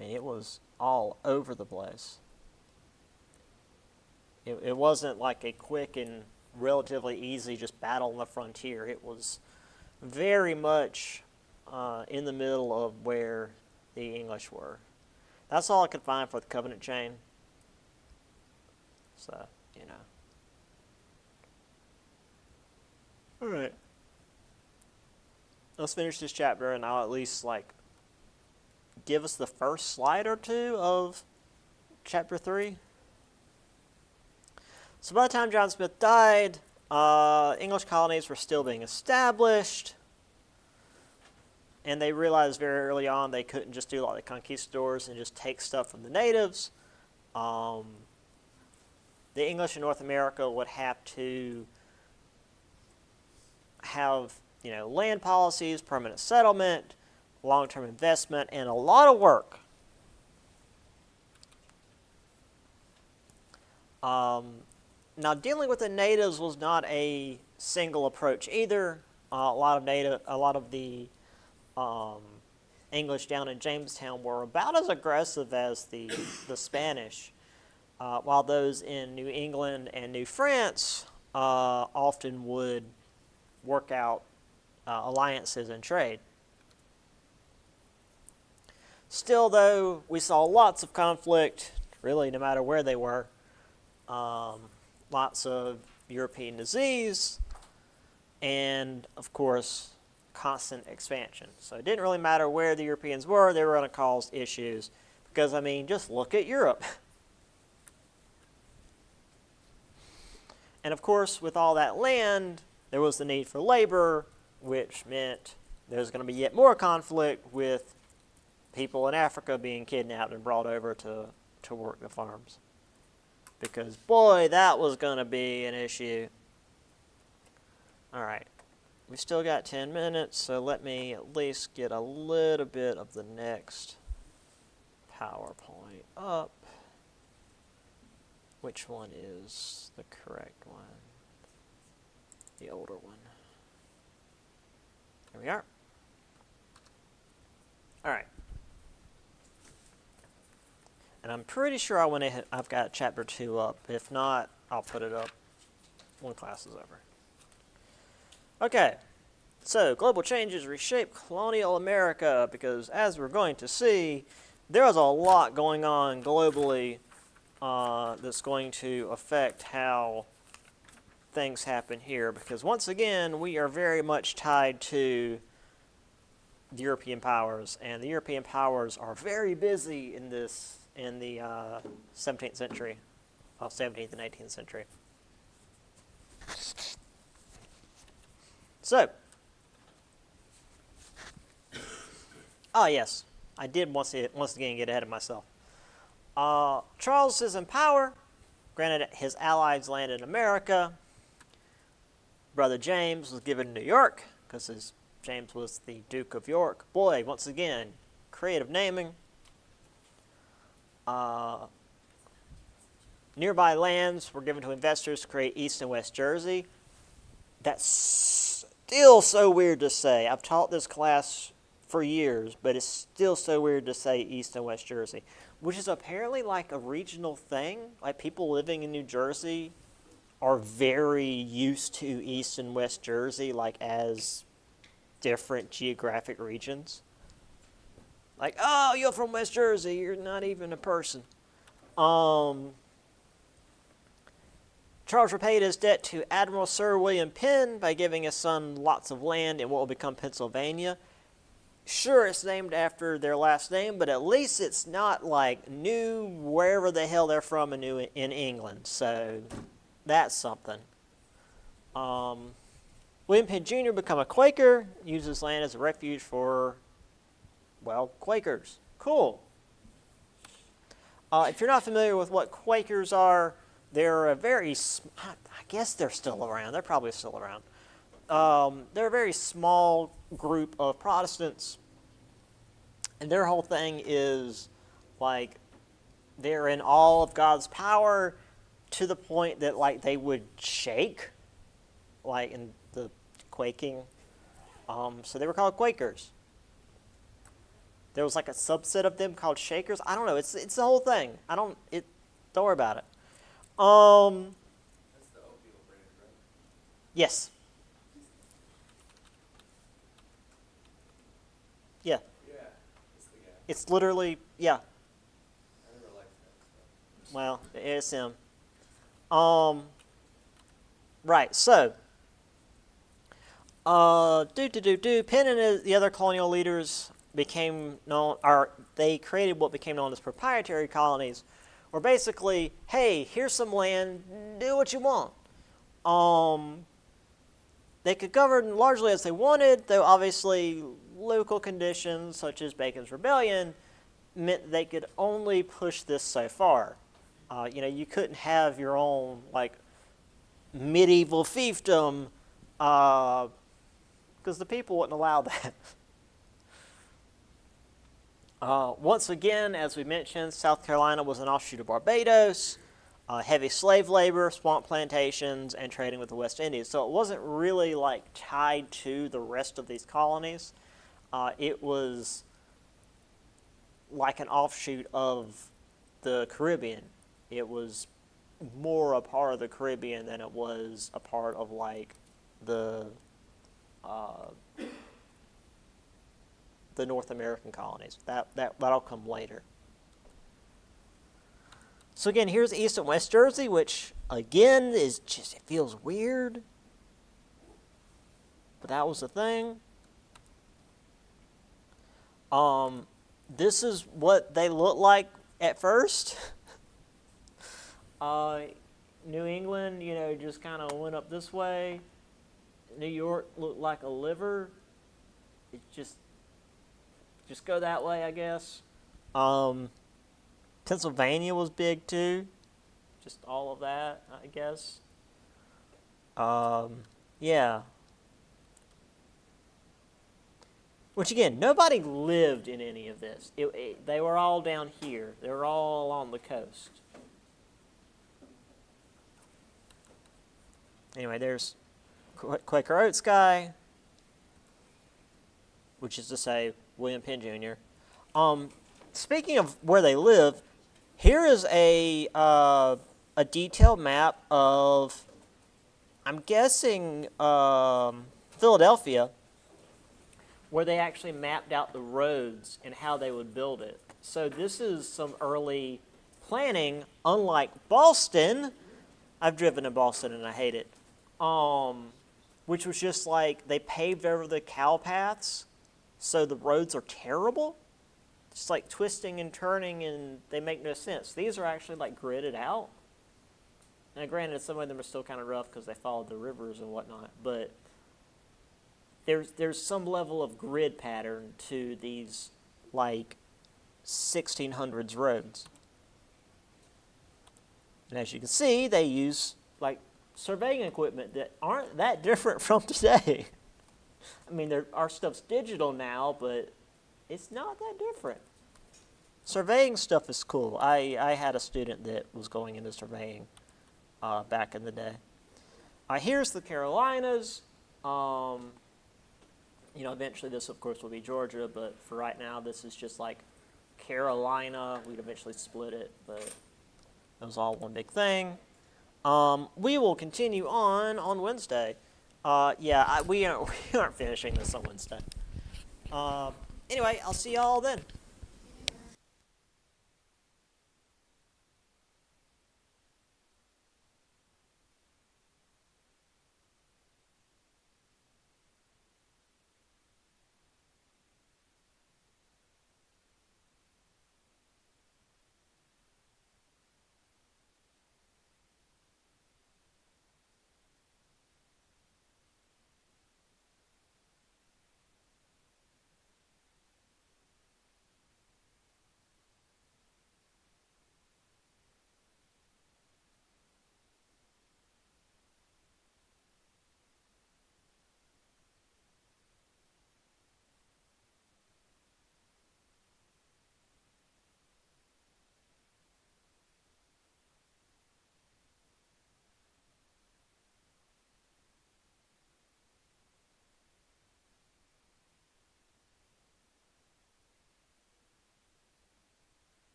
I mean, it was all over the place. It wasn't like a quick and relatively easy just battle on the frontier. It was very much in the middle of where the English were. That's all I could find for the Covenant chain. So, All right. Let's finish this chapter, and I'll at least, give us the first slide or two of chapter 3. So by the time John Smith died, English colonies were still being established, and they realized very early on they couldn't just do like the conquistadors and just take stuff from the natives. The English in North America would have to have, land policies, permanent settlement, long-term investment, and a lot of work. Now, dealing with the natives was not a single approach either. A lot of the English down in Jamestown were about as aggressive as the Spanish, while those in New England and New France often would work out alliances and trade. Still, though, we saw lots of conflict, really no matter where they were. Lots of European disease, and, of course, constant expansion. So it didn't really matter where the Europeans were, they were going to cause issues. Because, I mean, just look at Europe. And, of course, with all that land, there was the need for labor, which meant there's going to be yet more conflict with people in Africa being kidnapped and brought over to work the farms. Because, boy, that was going to be an issue. All right. We still got 10 minutes, so let me at least get a little bit of the next PowerPoint up. Which one is the correct one? The older one. Here we are. All right. And I'm pretty sure I've got chapter 2 up. If not, I'll put it up when class is over. Okay, so global changes reshape colonial America because, as we're going to see, there's a lot going on globally that's going to affect how things happen here. Because, once again, we are very much tied to the European powers, and the European powers are very busy in the 17th century, 17th and 18th century. So, yes, I did once again get ahead of myself. Charles is in power. Granted, his allies landed in America. Brother James was given New York because James was the Duke of York. Boy, once again, creative naming. Nearby lands were given to investors to create East and West Jersey. That's still so weird to say. I've taught this class for years, but it's still so weird to say East and West Jersey, which is apparently like a regional thing. Like people living in New Jersey are very used to East and West Jersey, like as different geographic regions. Like, oh, you're from West Jersey, you're not even a person. Charles repaid his debt to Admiral Sir William Penn by giving his son lots of land in what will become Pennsylvania. Sure, it's named after their last name, but at least it's not like New wherever the hell they're from in England. So that's something. William Penn Jr. became a Quaker, used his land as a refuge for, well, Quakers. Cool. If you're not familiar with what Quakers are, they're I guess they're still around. They're probably still around. They're a very small group of Protestants, and their whole thing is like they're in awe of God's power to the point that like they would shake, like in the quaking. So they were called Quakers. There was like a subset of them called Shakers. I don't know. It's the whole thing. Don't worry about it. That's the oatmeal brand, right? Yes. Yeah. Yeah, it's the guy. It's literally, yeah. I never liked that stuff. Well, it's him. Right, so. Penn and the other colonial leaders they created what became known as proprietary colonies, where basically, hey, here's some land, do what you want. They could govern largely as they wanted, though obviously local conditions, such as Bacon's Rebellion, meant they could only push this so far. You couldn't have your own, like, medieval fiefdom, because the people wouldn't allow that. Once again, as we mentioned, South Carolina was an offshoot of Barbados, heavy slave labor, swamp plantations, and trading with the West Indies. So it wasn't really like tied to the rest of these colonies. It was like an offshoot of the Caribbean. It was more a part of the Caribbean than it was a part of like the North American colonies. That'll come later. So again, here's East and West Jersey, which again is just, it feels weird, but that was the thing. This is what they look like at first. New England, you know, just kind of went up this way. New York looked like a liver. It just go that way, I guess. Pennsylvania was big too. Just all of that, I guess. Yeah. Which again, nobody lived in any of this. They were all down here. They were all along the coast. Anyway, there's Quaker Oats guy, which is to say William Penn Jr. Speaking of where they live, here is a detailed map of, I'm guessing, Philadelphia, where they actually mapped out the roads and how they would build it. So this is some early planning, unlike Boston. I've driven to Boston and I hate it. Which was just like they paved over the cow paths, so the roads are terrible. Just like twisting and turning, and they make no sense. These are actually like gridded out. Now, granted, some of them are still kind of rough because they followed the rivers and whatnot, but there's some level of grid pattern to these like 1600s roads. And as you can see, they use like surveying equipment that aren't that different from today. I mean, our stuff's digital now, but it's not that different. Surveying stuff is cool. I had a student that was going into surveying back in the day. Here's the Carolinas. You know, eventually this, of course, will be Georgia, but for right now, this is just like Carolina. We'd eventually split it, but it was all one big thing. We will continue on Wednesday. We aren't finishing this on Wednesday. Anyway, I'll see y'all then.